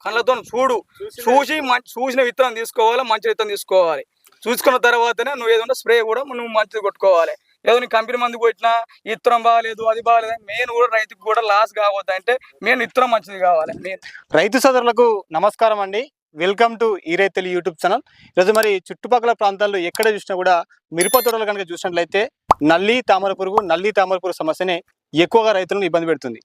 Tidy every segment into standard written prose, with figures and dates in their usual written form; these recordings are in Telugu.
కళ్ళతో చూసి చూసిన విత్తనం తీసుకోవాలి, మంచి విత్తనం తీసుకోవాలి. చూసుకున్న తర్వాతనే నువ్వు ఏదైనా స్ప్రే కూడా నువ్వు మంచిది కొట్టుకోవాలి. ఏదో నీ కంపెనీ మందు కొట్టినా విత్తనం బాగాలేదు, అది బాగాలేదు, మెయిన్ కూడా రైతుకు కూడా లాస్ కావద్దు అంటే మెయిన్ విత్తనం మంచిది కావాలి. రైతు సోదరులకు నమస్కారం అండి. వెల్కమ్ టు ఈ రైతులు యూట్యూబ్ ఛానల్. ఈరోజు మరి చుట్టుపక్కల ప్రాంతాల్లో ఎక్కడ చూసినా కూడా మిరప తోటలు కనుక చూసినట్లయితే నల్లి తామర పురుగు సమస్యనే ఎక్కువగా రైతులను ఇబ్బంది పెడుతుంది.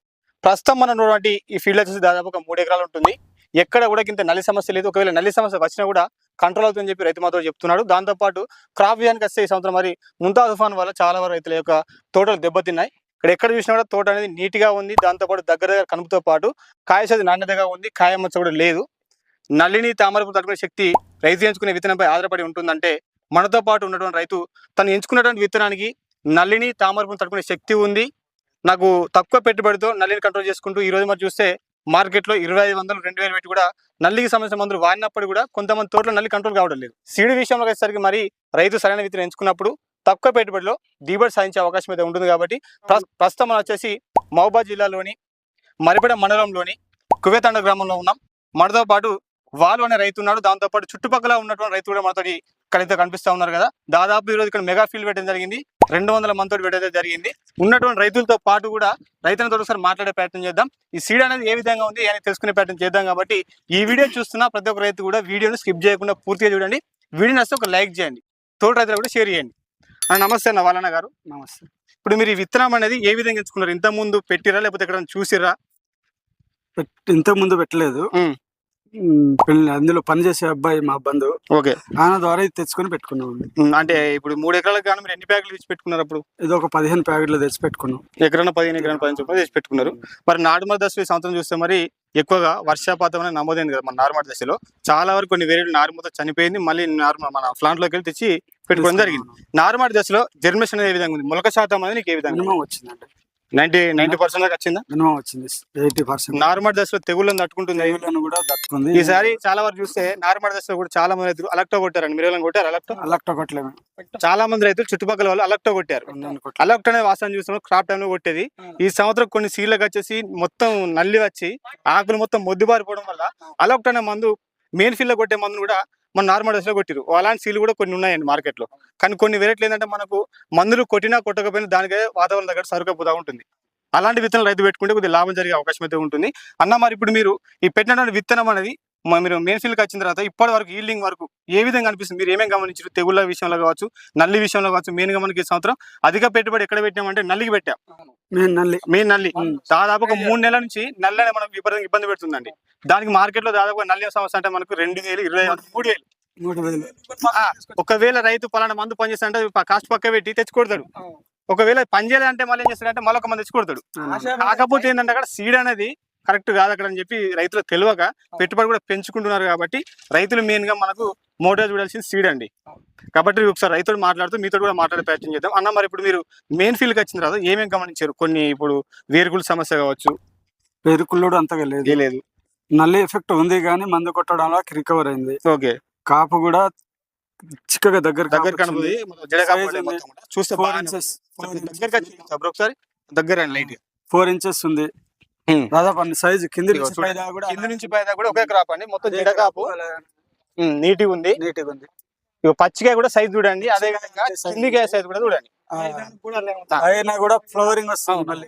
ప్రస్తుతం మనం ఉన్నటువంటి ఈ ఫీల్డ్ వచ్చేసి దాదాపు ఒక 3 ఎకరాలు ఉంటుంది. ఎక్కడ కూడా ఇంత నల్లి సమస్య లేదు. ఒకవేళ నల్లి సమస్య వచ్చినా కూడా కంట్రోల్ అవుతుందని చెప్పి రైతు మాత్రం చెప్తున్నాడు. దాంతోపాటు క్రాప్ విజయానికి వస్తే ఈ సంవత్సరం మరి ముంతా తుఫాన్ వల్ల చాలా వరకు రైతుల యొక్క తోటలు దెబ్బతిన్నాయి. ఇక్కడ ఎక్కడ చూసినా కూడా తోట అనేది నీట్గా ఉంది. దాంతోపాటు దగ్గర కనుపుతో పాటు కాయ సైజు నాణ్యతగా ఉంది. కాయ మచ్చ కూడా లేదు. నల్లిని తామరపు తట్టుకునే శక్తి రైతు ఎంచుకునే విత్తనంపై ఆధారపడి ఉంటుందంటే మనతో పాటు ఉన్నటువంటి రైతు తను ఎంచుకున్నటువంటి విత్తనానికి నల్లిని తామరపును తట్టుకునే శక్తి ఉంది. నాకు తక్కువ పెట్టుబడితో నల్లిని కంట్రోల్ చేసుకుంటూ ఈ రోజు మరి చూస్తే మార్కెట్లో 2500, 2000 పెట్టి కూడా నల్లికి సంబంధించిన మందులు వాడినప్పుడు కూడా కొంతమంది తోటలో నల్లి కంట్రోల్ కావడం లేదు. సీడ్ విషయంలో వచ్చేసరికి మరి రైతు సరైన విత్తనం ఎంచుకున్నప్పుడు తక్కువ పెట్టుబడిలో దిగుబడి సాధించే అవకాశం అయితే ఉంటుంది. కాబట్టి ప్రస్తుతం మనం వచ్చేసి మహబూబాబాద్ జిల్లాలోని మరిపేడ మండలంలోని కువేతండ గ్రామంలో ఉన్నాం. మనతో పాటు వాళ్ళు అనే రైతు ఉన్నాడు. దాంతోపాటు చుట్టుపక్కల ఉన్నటువంటి రైతు కూడా మనతో ఇక్కడ కనిపిస్తూ ఉన్నారు కదా. దాదాపు ఈరోజు ఇక్కడ మెగా ఫీల్డ్ పెట్టడం జరిగింది. 200 మందితో పెట్టడం జరిగింది. ఉన్నటువంటి రైతులతో పాటు కూడా రైతులతో ఒకసారి మాట్లాడే ప్రయత్నం చేద్దాం. ఈ సీడ్ అనేది ఏ విధంగా ఉంది అని తెలుసుకునే ప్రయత్నం చేద్దాం. కాబట్టి ఈ వీడియో చూస్తున్న ప్రతి ఒక్క రైతు కూడా వీడియోని స్కిప్ చేయకుండా పూర్తిగా చూడండి. వీడియో నచ్చితే ఒక లైక్ చేయండి, తోటి రైతులు కూడా షేర్ చేయండి. నమస్తే అన్న వాళ్ళన్న గారు. నమస్తే. ఇప్పుడు మీరు ఈ విత్తనం అనేది ఏ విధంగా ఎంచుకున్నారు? ఇంత ముందు పెట్టిరా లేకపోతే ఎక్కడ చూసిరా? ఇంత ముందు పెట్టలేదు. అందులో పనిచేసే అబ్బాయి మా బంధువు, ఓకే, ఆయన ద్వారా ఇది తెచ్చుకొని పెట్టుకున్నాం. అంటే ఇప్పుడు 3 ఎకరాలకు కానీ మీరు ఎన్ని ప్యాకెట్లు తెచ్చి పెట్టుకున్నారు? అప్పుడు ఇది ఒక 15 ప్యాకెట్లు తెచ్చి పెట్టుకున్నాం. ఎకరాన 15 ఎకరాన 15 చొప్పున తెచ్చి పెట్టుకున్నారు. మరి నార్మల్ దశలో ఈ సంవత్సరం చూస్తే మరి ఎక్కువగా వర్షపాతం అనేది నమోదైంది కదా మన నార్మల్ దశలో. చాలా వరకు కొన్ని వేరే నార్మల్ చనిపోయింది. మళ్ళీ నార్మల్ మన ప్లాంట్ లోకి వెళ్ళి తెచ్చి పెట్టుకోవడం జరిగింది. నార్మల్ దశలో జర్మినేషన్ ఏ విధంగా ఉంది? మొలక శాతం అనేది నీకు ఏ విధంగా వచ్చిందండి? 90% దాకా వచ్చిందా? మినిమం వచ్చింది. 80%. నార్మల్ దశలో తెగుళ్ళని తట్టుకుంటుంది. కూడా తట్టుకుంది. ఈసారి చాలా వరకు చూస్తే నార్మల్ దశలో కూడా చాలా మంది రైతులు అలక్టో కొట్టారండి. మీరు కొట్టారు? అలక్టో కొట్టలేము. చాలా మంది రైతులు చుట్టుపక్కల వాళ్ళు అలక్టో కొట్టారు. అలక్టో అనేది వాసన చూస్తున్నాం క్రాప్ టైంలో కొట్టేది. ఈ సంవత్సరం కొన్ని సీడ్లకు వచ్చేసి మొత్తం నల్లి వచ్చి ఆకులు మొత్తం మొద్దుబారిపోవడం వల్ల అలక్టో అనే మందు మెయిన్ ఫీల్డ్ లో కొట్టే మందును కూడా మన నార్మల్ దశలో కొట్టిరు. అలాంటి సీలు కూడా కొన్ని ఉన్నాయండి మార్కెట్లో. కానీ కొన్ని వెరైటీలు ఏంటంటే మనకు మందులు కొట్టినా కొట్టకపోయినా దానికే వాతావరణం దగ్గర సరుకపోతా ఉంటుంది. అలాంటి విత్తనం రైతు పెట్టుకుంటే కొద్దిగా లాభం జరిగే అవకాశం అయితే ఉంటుంది అన్న. మరి ఇప్పుడు మీరు ఈ పెట్టినటువంటి విత్తనం అనేది మీరు మెయిన్ ఫీల్డ్కి వచ్చిన తర్వాత ఇప్పటి వరకు ఈల్డింగ్ వరకు ఏ విధంగా అనిపిస్తుంది? మీరు ఏమేమి గమనించారు? తెగుళ్ళ విషయంలో కావచ్చు, నల్లి విషయంలో కావచ్చు. మెయిన్గా మనకి ఈ సంవత్సరం అధిక పెట్టుబడి ఎక్కడ పెట్టామంటే నల్లికి పెట్టాం. మెయిన్ నల్లి దాదాపు ఒక 3 నెలల నుంచి నల్లి అనేది మనకు విపరీతంగా ఇబ్బంది పెడుతుందండి. దానికి మార్కెట్లో దాదాపు నల్లి సమస్య అంటే మనకు 2000, 3000. ఒకవేళ రైతు పలానా మందు పనిచేస్తా అంటే కాస్ట్ పక్క పెట్టి తెచ్చుకొడతాడు. ఒకవేళ పని చేయాలంటే మళ్ళీ ఏం చేస్తాడంటే మళ్ళీ ఒక మంది తెచ్చుకొడతాడు. కాకపోతే ఏంటంటే అక్కడ సీడ్ అనేది కరెక్ట్ కాదు అక్కడ అని చెప్పి రైతులు తెలియక పెట్టుబడి కూడా పెంచుకుంటున్నారు. కాబట్టి రైతులు మెయిన్ గా మనకు మోటో చూడాల్సింది సీడ్ అండి. కాబట్టి ఒకసారి రైతులు మాట్లాడుతూ మీతో కూడా మాట్లాడే ప్రయత్నం చేద్దాం అన్న. మరి ఇప్పుడు మీరు మెయిన్ ఫీల్డ్కి వచ్చిన తర్వాత ఏమేమి గమనించారు? కొన్ని ఇప్పుడు వేరుకుల సమస్య కావచ్చు. వేరుకుళ్ళు అంతగా లేదు. నల్లి ఎఫెక్ట్ ఉంది కానీ మందు కొట్టడం వల్ల రికవర్ అయింది. ఓకే, కాపు కూడా చిక్కగా దగ్గర కనబడుతుంది. చూస్తే 4 ఇంచెస్ ఉంది. దాదాపు సైజు కింది నుంచి పై దాకా కూడా ఒకే క్రాప్ అండి. మొత్తం జడకాపు నీటిగా ఉంది. ఇక పచ్చికాయ కూడా సైజ్ చూడండి. అదే విధంగా కిందికాయ సైజ్ కూడా చూడండి. అయినా కూడా ఫ్లవరింగ్ వస్తుంది. మళ్ళీ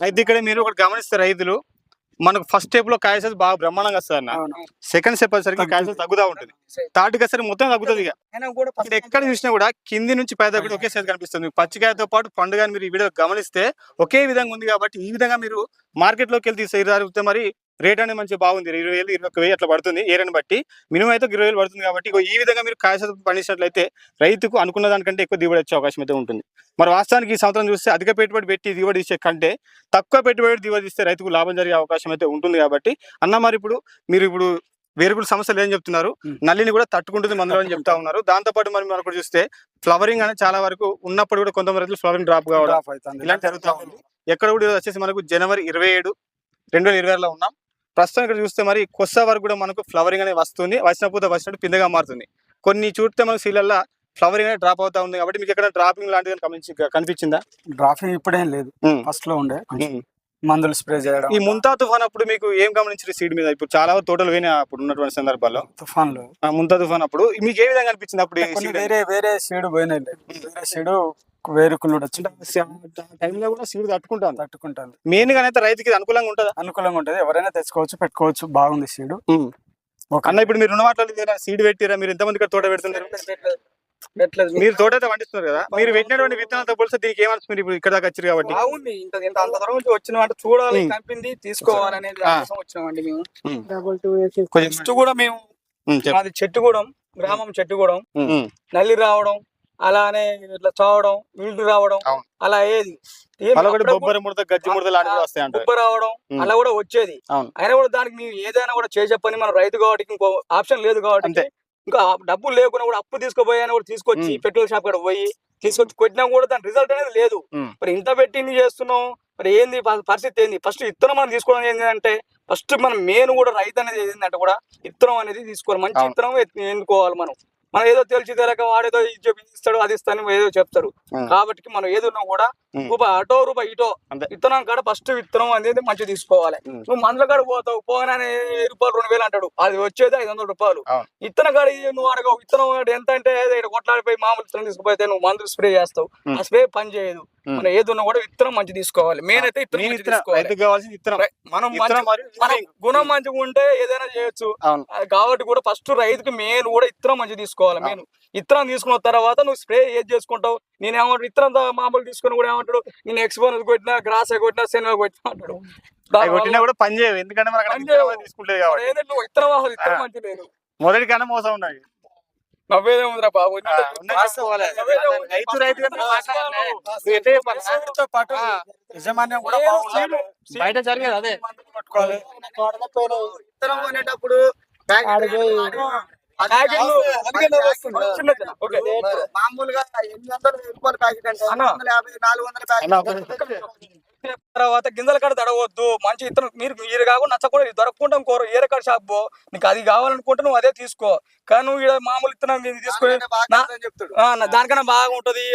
అయితే ఇక్కడ మీరు ఒకటి గమనిస్తే రైతులు మనకు ఫస్ట్ స్టెప్ లో కాయ సైజ్ బాగా బ్రహ్మాండంగా వస్తుంది అన్న. సెకండ్ స్టెప్ వచ్చేసరికి కాయ సైజ్ తగ్గుతూ ఉంటుంది. థర్డ్ వచ్చేసరికి మొత్తం తగ్గుతుంది. ఇక ఎక్కడ చూసినా కూడా కింది నుంచి పై దాకా ఒకే సైజ్ కనిపిస్తుంది. పచ్చికాయతో పాటు పండుగ మీరు ఈ వీడియో గమనిస్తే ఒకే విధంగా ఉంది. కాబట్టి ఈ విధంగా మీరు మార్కెట్ లోకి వెళ్ళి తీస్తే మరి రేట్ అనేది మంచిగా బాగుంది. 20,000, 21,000 అట్లా పడుతుంది. ఏరియాని బట్టి మినిమం అయితే 20,000 పడుతుంది. కాబట్టి ఈ విధంగా మీరు కాయ సైజ్ పండించినట్లయితే రైతుకు అనుకున్న దానికంటే ఎక్కువ దిగుబడి వచ్చే అవకాశం అయితే ఉంటుంది. మరి వాస్తవానికి ఈ సంవత్సరం చూస్తే అధిక పెట్టుబడి పెట్టి దిగుబడి ఇచ్చే కంటే తక్కువ పెట్టుబడి దిగుబడి ఇస్తే రైతుకు లాభం జరిగే అవకాశం అయితే ఉంటుంది. కాబట్టి అన్న మరి మీరు వేరుకుల సమస్యలు ఏం చెప్తున్నారు? నల్లిని కూడా తట్టుకుంటుంది మందులు అని చెప్తా ఉన్నారు. దాంతోపాటు మరి మనకు చూస్తే ఫ్లవరింగ్ అనేది చాలా వరకు ఉన్నప్పుడు కూడా కొంతమంది రైతులు ఫ్లవరింగ్ డ్రాప్ కావడం ఇలాంటి జరుగుతూ ఉంది. ఎక్కడ కూడా వచ్చేసి మనకు జనవరి 27, 2020లో ఉన్నాం. ప్రస్తుతం ఇక్కడ చూస్తే మరి కొస్స వరకు కూడా మనకు ఫ్లవరింగ్ అనేది వస్తుంది. వచ్చిన పూత వచ్చినట్టు పిందగా మారుతుంది. కొన్ని చూస్తే మనకు సీలల్లో ఫ్లవరింగ్ అనేది డ్రాప్ అవుతా ఉంది. కాబట్టి మీకు ఎక్కడ డ్రాపింగ్ లాంటిది కనిపించిందా? డ్రాపింగ్ ఇప్పుడేం లేదు, ఫస్ట్ లో ఉండే. మందులు స్ప్రే చేయడం. ఈ ముంతా తుఫాన్ అప్పుడు మీకు ఏం గమనించారు సీడ్ మీద? ఇప్పుడు చాలా తోటలు పోయినా అప్పుడు ఉన్నటువంటి సందర్భాల్లో తుఫాన్లు ముంతా తుఫాన్ అప్పుడు మీకు ఏ విధంగా అనిపించింది? అప్పుడు వేరే సీడ్ పోయినాయి, వేరే సీడ్ వేరుకులు టైంలో కూడా సీడ్ తట్టుకుంటాను. మెయిన్ గా అయితే రైతుకి అనుకూలంగా ఉంటుందా? అనుకూలంగా ఉంటది, ఎవరైనా తెచ్చుకోవచ్చు, పెట్టుకోవచ్చు, బాగుంది సీడ్. అన్న ఇప్పుడు మీరు రుణ మాటలు సీడ్ పెట్టిరా? మీరు ఎంతమంది తోట పెడుతున్నారు? మీరు తోట అయితే పండిస్తున్నారు కదా, మీరు పెట్టినటువంటి విత్తనాలతో పోలిస్తే దీనికి ఏమనిపిస్తుంది? ఇప్పుడు ఇక్కడ దాకా వచ్చారు కాబట్టి బాగుంది. అంత దూరం నుంచి వచ్చిన అంటే చూడాలి, కంపింది, తీసుకోవాలనేది వచ్చినామండి మేము. నెక్స్ట్ కూడా మేము మాది చెట్టుగూడెం గ్రామం, చెట్టుగూడెం నల్లి రావడం, అలానే ఇట్లా చావడం, ఇల్లు రావడం, అలా ఏది గుబ్బ రావడం అలా కూడా వచ్చేది. అయినా కూడా దానికి మేము ఏదైనా కూడా చేసే మనం రైతు కాబట్టి ఇంకో ఆప్షన్ లేదు కాబట్టి, ఇంకా డబ్బులు లేకుండా కూడా అప్పు తీసుకుపోయినా కూడా తీసుకొచ్చి పెట్రోల్ షాప్ కూడా పోయి తీసుకొచ్చి కొట్టినా కూడా దాని రిజల్ట్ అనేది లేదు. మరి ఇంత పెట్టి ఇన్ని చేస్తున్నాం, మరి ఏంది పరిస్థితి ఏంది? ఫస్ట్ ఇత్తనం మనం తీసుకోవడం ఏంటంటే, ఫస్ట్ మనం మెయిన్ కూడా రైతు అనేది ఏంటంటే కూడా ఇత్తనం అనేది తీసుకోవాలి, మంచి ఇత్తనం ఎన్నుకోవాలి. మనం ఏదో తెలిసి తెలక వాడేదో ఇస్తాడు, అది ఇస్తాను ఏదో చెప్తారు. కాబట్టి మనం ఏదున్నా కూడా రూపాయి అటో రూపాయి ఇటో విత్తనం కాడ ఫస్ట్ విత్తనం అనేది మంచిగా తీసుకోవాలి. నువ్వు మందుల కాడ పోతావు, పోగానే 1000 రూపాయలు 2000 అంటాడు, అది వచ్చేది 500 రూపాయలు. విత్తనం కాడ నువ్వు అడగవు, విత్తనం ఎంత అంటే కొట్లాడిపోయి మామూలు విత్తనం తీసుకుపోతే నువ్వు మందులు స్ప్రే చేస్తావు, ఆ స్ప్రే పని చేయదు. మనం ఏదున్నా కూడా విత్తనం మంచి తీసుకోవాలి. మెయిన్ అయితే మనం గుణం మంచిగా ఉంటే ఏదైనా చేయొచ్చు. కాబట్టి కూడా ఫస్ట్ రైతుకి మెయిన్ కూడా ఇత్తనం మంచి తీసుకోవాలి. మెయిన్ ఇత్తనం తీసుకున్న తర్వాత నువ్వు స్ప్రే ఏది చేసుకుంటావు. నేనేమంటాడు, ఇత్తనం మామూలు తీసుకుని కూడా ఏమంటాడు, నేను ఎక్స్పోన్ కొట్టినా, గ్రాస్ కొట్టినా, శనగ కొట్టినా అంటాడు. కూడా పని చేయవు, ఎందుకంటే ఇత్తనం మంచి లేదు. మొదటి కన్నా మోసం ఉన్నాయి. నవ్వేదేముందిరా బాబు, బయట జరిగేది అదే. విత్తనం కొనేటప్పుడు మామూలుగా 800 రూపాయల ప్యాకెట్ అంటే 350 400 ప్యాకెట్. తర్వాత గింజల కాడ తడవద్దు, మంచి ఇత్తనం మీరు కాకుండా నచ్చకుండా దొరకకుండా కోరు ఏరే కాడ షాప్ పో, నీకు అది కావాలనుకుంటే నువ్వు అదే తీసుకో. కానీ నువ్వు ఇక్కడ మామూలు ఇత్తనం తీసుకొని దానికన్నా బాగా ఉంటది,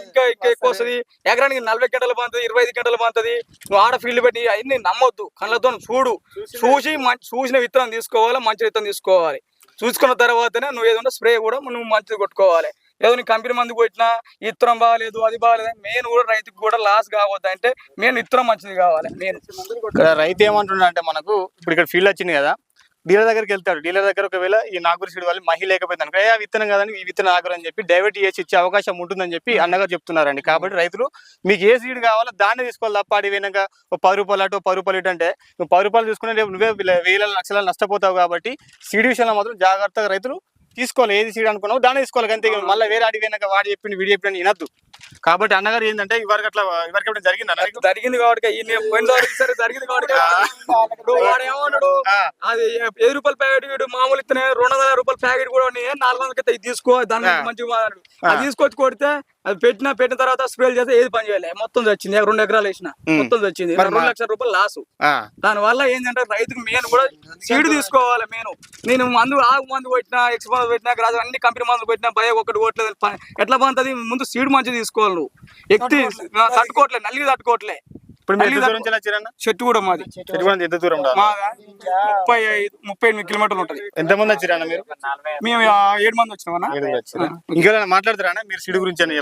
ఇంకా ఎక్కువ వస్తుంది. ఎకరానికి 40 గంటలు పండుతుంది, 25 గంటలు పండుతుంది. నువ్వు ఆడ ఫీల్డ్ పెట్టి అవన్నీ నమ్మొద్దు, కళ్ళతో చూసిన విత్తనం తీసుకోవాలి, మంచి విత్తనం తీసుకోవాలి. చూసుకున్న తర్వాతనే నువ్వు ఏదైనా స్ప్రే కూడా నువ్వు మంచిది కొట్టుకోవాలి. ఏదో నీ కంపెనీ మందు కొట్టినా ఇత్తనం బాగాలేదు, అది బాగాలేదు, మెయిన్ కూడా రైతుకి కూడా లాస్ కావద్దు అంటే మెయిన్ ఇత్తనం మంచిది కావాలి. మెయిన్ రైతు ఏమంటున్నా అంటే, మనకు ఇప్పుడు ఇక్కడ ఫీల్డ్ వచ్చింది కదా, డీలర్ దగ్గరికి వెళ్తాడు. డీలర్ దగ్గర ఒకవేళ ఈ నాగూరు సీడ్ వాళ్ళు మహిళ లేకపోయింది అనుకో, విత్తనం కదని ఈ విత్తనం ఆగరు అని చెప్పి డైవర్ట్ చేసి ఇచ్చే అవకాశం ఉంటుందని చెప్పి అన్నగారు చెప్తున్నారండి. కాబట్టి రైతులు మీకు ఏ సీడ్ కావాలో దాన్ని తీసుకోవాలి తప్ప అడి వెనక 10 రూపాయలు అటు 10 రూపాయలు ఇటు అంటే నువ్వు 10 రూపాయలు తీసుకునే రేపు నువ్వే 1000 లక్షలు నష్టపోతావు. కాబట్టి సీడ్ విషయంలో మాత్రం జాగ్రత్తగా రైతులు తీసుకోవాలి. ఏది సీడ్ అనుకున్నావు దాన్ని తీసుకోవాలి అంతే. మళ్ళీ వేరే అడిగి వెనక వాడు చెప్పింది వీడి చెప్పింది వినద్దు. కాబట్టి అన్నగారు ఏంటంటే ఇవరకు జరిగింది కాబట్టి జరిగింది కాబట్టి వాడు ఏమన్నాడు, అది 10 రూపాయల ప్యాకెట్ మామూలు ఇస్తేనే 200 రూపాయల ప్యాకెట్ కూడా 400 తీసుకో, దాన్ని మంచిగా అది తీసుకొచ్చి కొడితే అది పెట్టిన తర్వాత స్ప్రే చేస్తే ఏది పని చేయలే, మొత్తం వచ్చింది. 2 ఎకరాలు వేసిన మొత్తం వచ్చింది, 2 లక్షల రూపాయలు లాసు. దాని వల్ల ఏంటంటే రైతుకు మెయిన్ కూడా సీడ్ తీసుకోవాలి. నేను మందు పెట్టినా, ఎక్స్పోన్ పెట్టినా, గ్రాస్ అన్ని కంపెనీ మందులు పెట్టినా భయ ఒకటి కొట్టలేదు, ఎట్లా బాగుంటది? ముందు సీడ్ మంచిగా తీసుకోవాలి. నువ్వు ఎక్కి తట్టుకోవట్లే, నల్లి తట్టుకోవట్లే. చెట్టు కూడా మాది ఎంత దూరం? 38 కిలోమీటర్లు ఉంటది. ఎంతమంది వచ్చిరా మీరు? మేము 7 మంది వచ్చినామన్నా. ఇంకేమైనా మాట్లాడతారా మీరు సీడ్ గురించి అని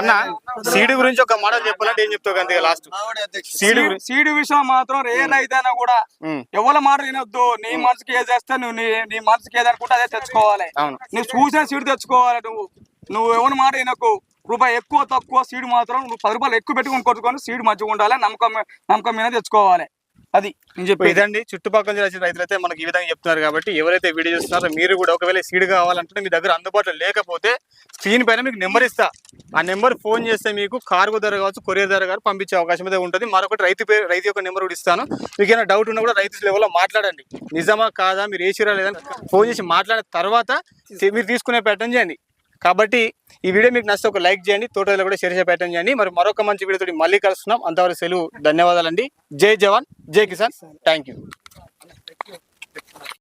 అన్న? సీడ్ గురించి ఒక మాట చెప్పాలంటే ఏం చెప్తావు అంతే లాస్ట్? సీడ్ విషయం మాత్రం ఏ రైతైనా కూడా ఎవరి మాట వినొద్దు. నీ మనసుకి ఏది చేస్తే నువ్వు నీ మనసుకి ఏది అనుకుంటే అదే తెచ్చుకోవాలి. నువ్వు చూసిన సీడ్ తెచ్చుకోవాలి. నువ్వు ఎవరి మాట వినకు. రూపాయి ఎక్కువ తక్కువ సీడ్ మాత్రం నువ్వు 10 రూపాయలు ఎక్కువ పెట్టుకుని కొట్టుకొని సీడ్ మంచిగా ఉండాలి, నమ్మకం మీద తెచ్చుకోవాలి. అది నేను చెప్పి ఇదండి. చుట్టుపక్కల వచ్చిన రైతులు అయితే మనకి ఈ విధంగా చెప్తున్నారు. కాబట్టి ఎవరైతే వీడియో చూస్తున్నారో మీరు కూడా ఒకవేళ సీడ్ కావాలంటే మీ దగ్గర అందుబాటులో లేకపోతే స్క్రీన్ పైన మీకు నెంబర్ ఇస్తా. ఆ నెంబర్ ఫోన్ చేస్తే మీకు కార్గో ధర కావచ్చు, కొరియర్ ధర కావచ్చు పంపించే అవకాశం అయితే ఉంటుంది. మరొకటి రైతు యొక్క నెంబర్ కూడా ఇస్తాను. మీకు ఏమైనా డౌట్ ఉన్నా కూడా రైతు లెవెల్లో మాట్లాడండి. నిజమా కాదా, మీరు వేసిరా లేదని ఫోన్ చేసి మాట్లాడిన తర్వాత మీరు తీసుకునే ప్యాటర్న్ చేయండి. కాబట్టి ఈ వీడియో మీకు నచ్చితే ఒక లైక్ చేయండి, తోటలో కూడా షేర్ చేసే ప్యాటర్న్ చేయండి. మరి మరొక మంచి వీడియోతో మళ్ళీ కలుస్తున్నాం. అంతవరకు సెలవు. ధన్యవాదాలండి. జై జవాన్, జై కిసాన్. Thank you.